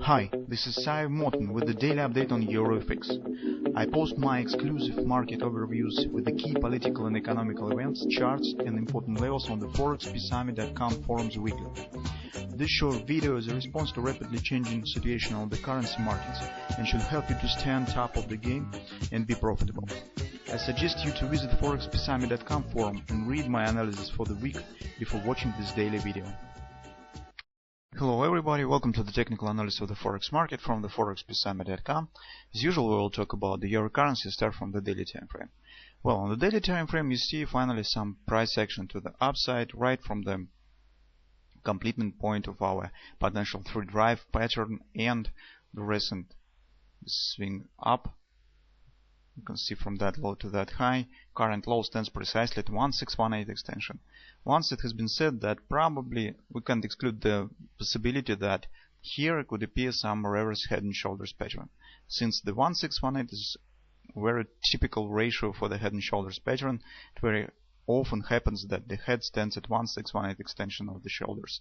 Hi, this is Sive Morten with the daily update on EURUSD. I post my exclusive market overviews with the key political and economical events, charts and important levels on the ForexPeaceArmy.com forums weekly. This short video is a response to rapidly changing situation on the currency markets and should help you to stay on top of the game and be profitable. I suggest you to visit the ForexPeaceArmy.com forum and read my analysis for the week before watching this daily video. Hello everybody, welcome to the technical analysis of the Forex market from the ForexPeaceArmy.com. As usual, we will talk about the euro currency, start from the daily time frame. Well, on the daily time frame you see finally some price action to the upside right from the completion point of our potential 3 drive pattern and the recent swing up. You can see from that low to that high, current low stands precisely at 1618 extension. Once it has been said that probably we can't exclude the possibility that here could appear some reverse head and shoulders pattern. Since the 1618 is a very typical ratio for the head and shoulders pattern, it very often happens that the head stands at 1618 extension of the shoulders.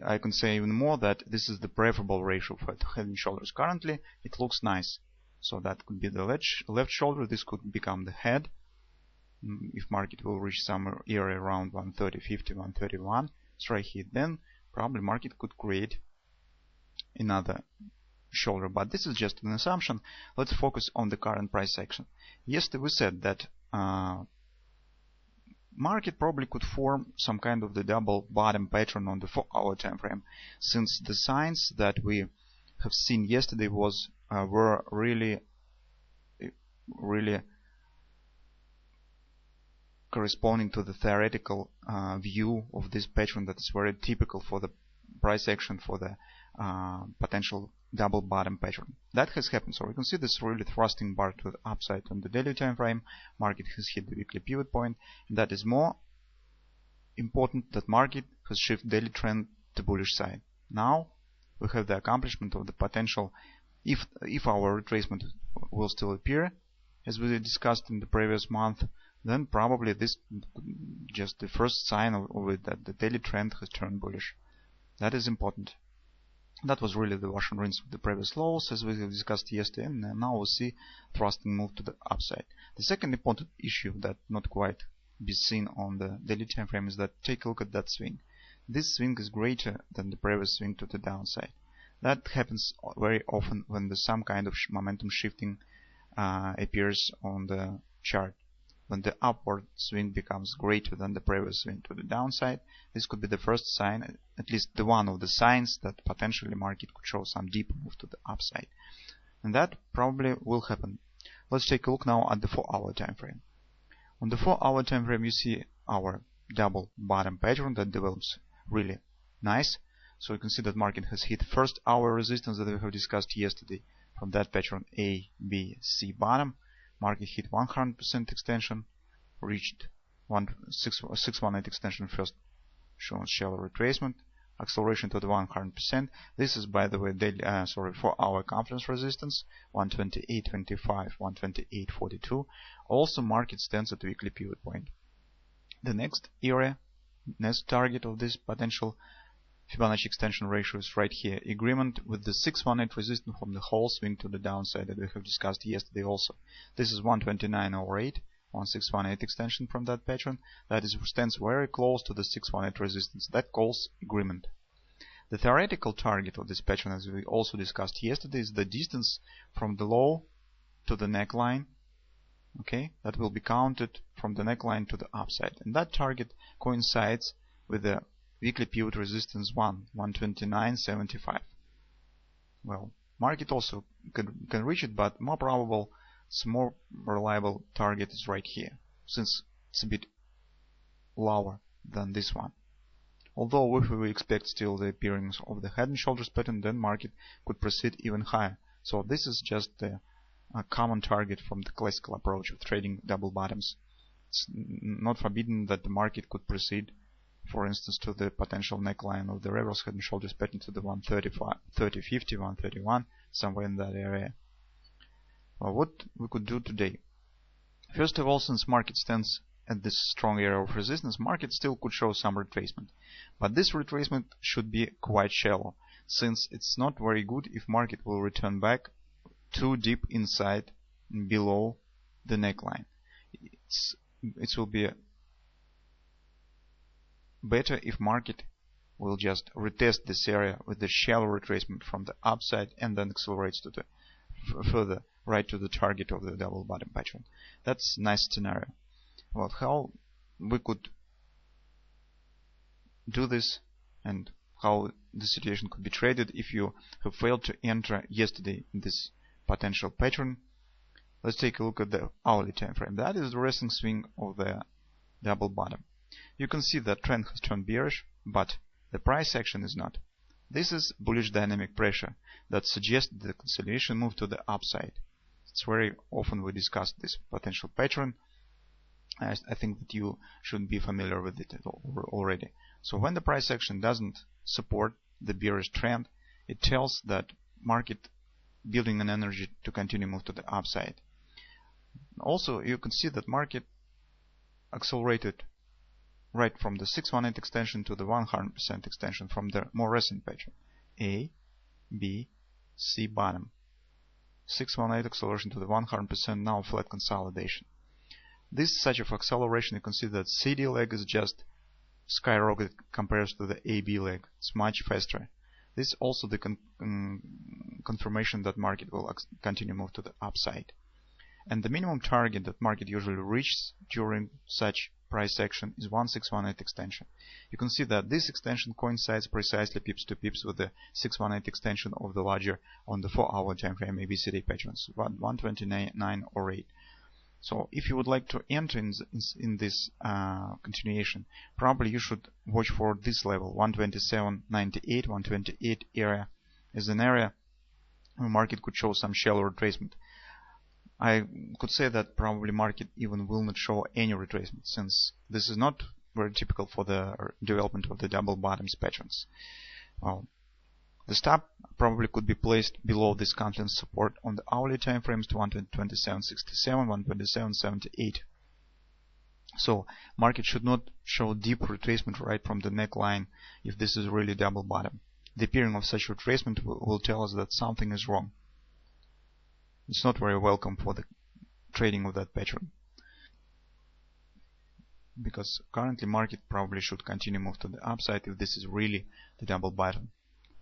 I can say even more that this is the preferable ratio for head and shoulders. Currently it looks nice. So that could be the left shoulder, this could become the head. If market will reach some area around 130.50, 131 strike hit, then probably market could create another shoulder. But this is just an assumption. Let's focus on the current price action. Yesterday we said that market probably could form some kind of the double bottom pattern on the 4-hour time frame, since the signs that we have seen yesterday were really corresponding to the theoretical view of this pattern that is very typical for the price action for the potential double bottom pattern. That has happened, so we can see this really thrusting bar to the upside on the daily time frame. Market has hit the weekly pivot point, and that is more important that market has shifted daily trend to bullish side. Now we have the accomplishment of the potential. If our retracement will still appear, as we discussed in the previous month, then probably this just the first sign of it that the daily trend has turned bullish. That is important. That was really the wash and rinse of the previous lows, as we discussed yesterday, and now we see thrusting move to the upside. The second important issue that not quite be seen on the daily time frame is that take a look at that swing. This swing is greater than the previous swing to the downside. That happens very often when there's some kind of momentum shifting appears on the chart. When the upward swing becomes greater than the previous swing to the downside, this could be the first sign, at least the one of the signs, that potentially market could show some deep move to the upside. And that probably will happen. Let's take a look now at the 4-hour time frame. On the 4-hour time frame you see our double bottom pattern that develops really nice. So you can see that market has hit first hour resistance that we have discussed yesterday. From that pattern A, B, C bottom, market hit 100% extension, reached 618 extension first, shown shallow retracement, acceleration to the 100%. This is, by the way, daily 4-hour confidence resistance 128.25, 128.42. Also market stands at the weekly pivot point. The next area, next target of this potential Fibonacci extension ratio is right here. Agreement with the 618 resistance from the whole swing to the downside that we have discussed yesterday also. This is 129.08, 1618 extension from that pattern. That stands very close to the 618 resistance. That calls agreement. The theoretical target of this pattern, as we also discussed yesterday, is the distance from the low to the neckline. Okay, that will be counted from the neckline to the upside. And that target coincides with the weekly pivot resistance 129.75. Well, market also can reach it, but more probable, more reliable target is right here, since it's a bit lower than this one. Although if we expect still the appearance of the head and shoulders pattern, then market could proceed even higher. So this is just a common target from the classical approach of trading double bottoms. It's not forbidden that the market could proceed, for instance, to the potential neckline of the reverse head and shoulders pattern to the 130.50, 131, somewhere in that area. Well, what we could do today? First of all, since market stands at this strong area of resistance, market still could show some retracement. But this retracement should be quite shallow, since it's not very good if market will return back too deep inside below the neckline. It will be better if market will just retest this area with the shallow retracement from the upside and then accelerates to the further right to the target of the double bottom pattern. That's a nice scenario. Well, how we could do this and how the situation could be traded if you have failed to enter yesterday in this potential pattern. Let's take a look at the hourly time frame. That is the resting swing of the double bottom. You can see that trend has turned bearish, but the price action is not. This is bullish dynamic pressure that suggests the consolidation move to the upside. It's very often we discuss this potential pattern. I think that you should be familiar with it already. So when the price action doesn't support the bearish trend, it tells that market building an energy to continue move to the upside. Also, you can see that market accelerated right from the 618 extension to the 100% extension from the more recent pattern. A, B, C bottom. 618 acceleration to the 100%, now flat consolidation. This such of acceleration, you can see that CD leg is just skyrocketed compared to the AB leg. It's much faster. This is also the confirmation that market will continue move to the upside. And the minimum target that market usually reaches during such price action is 1618 extension. You can see that this extension coincides precisely pips to pips with the 618 extension of the larger on the 4-hour time frame ABCD patterns, 129 or 8. So if you would like to enter in this continuation, probably you should watch for this level, 127.98, 128 area is an area where market could show some shallow retracement. I could say that probably market even will not show any retracement, since this is not very typical for the development of the double bottoms patterns. Well, the stop probably could be placed below this confidence support on the hourly time frames to 127.67, 127.78. So market should not show deep retracement right from the neckline if this is really double bottom. The appearing of such retracement will tell us that something is wrong. It's not very welcome for the trading of that pattern, because currently market probably should continue move to the upside if this is really the double bottom.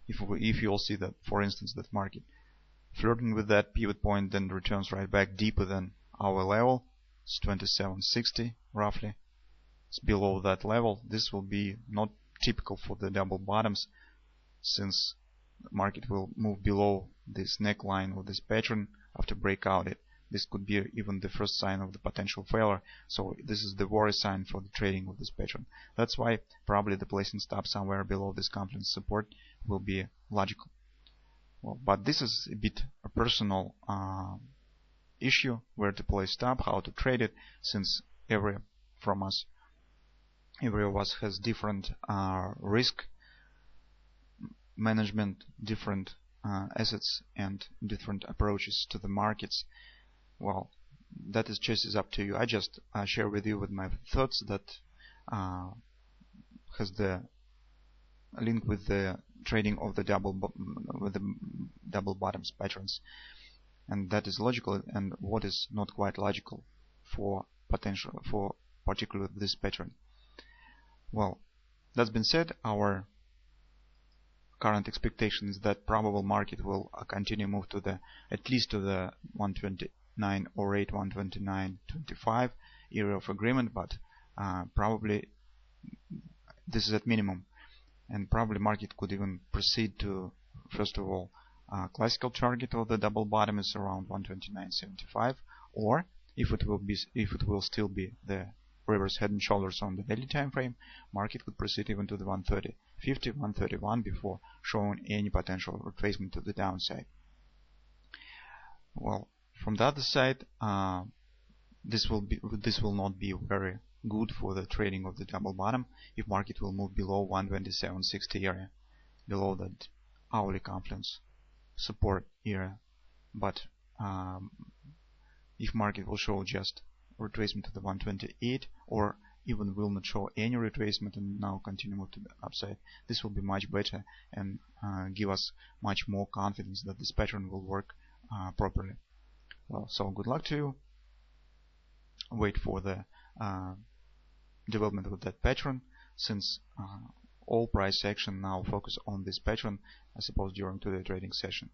If you'll see that, for instance, that market flirting with that pivot point, then returns right back deeper than our level, it's 27.60 roughly. It's below that level. This will be not typical for the double bottoms, since the market will move below this neckline of this pattern after breakout it. This could be even the first sign of the potential failure. So this is the worry sign for the trading of this pattern. That's why probably the placing stop somewhere below this confidence support will be logical. Well, but this is a bit a personal issue, where to place stop, how to trade it, since every of us has different risk management, different assets and different approaches to the markets. Well, that is just up to you. I just share with you with my thoughts that has the link with the trading of the double bottoms patterns, and that is logical, and what is not quite logical for particularly this pattern. Well, that's been said, our current expectation is that probable market will continue move to the at least to the 129 or 8, 129.25 area of agreement, but probably this is at minimum, and probably market could even proceed to, first of all, classical target of the double bottom is around 129.75, or if it will still be the reverse head and shoulders on the daily time frame, market could proceed even to the 130.50, 131 before showing any potential retracement to the downside. Well, from the other side, this will not be very good for the trading of the double bottom if market will move below 127.60 area, below that hourly confidence support area. But if market will show just retracement to the 128, or even will not show any retracement and now continue to the upside, this will be much better and give us much more confidence that this pattern will work properly. Well, so good luck to you. Wait for the development of that pattern, since all price action now focus on this pattern, I suppose, during today's trading session.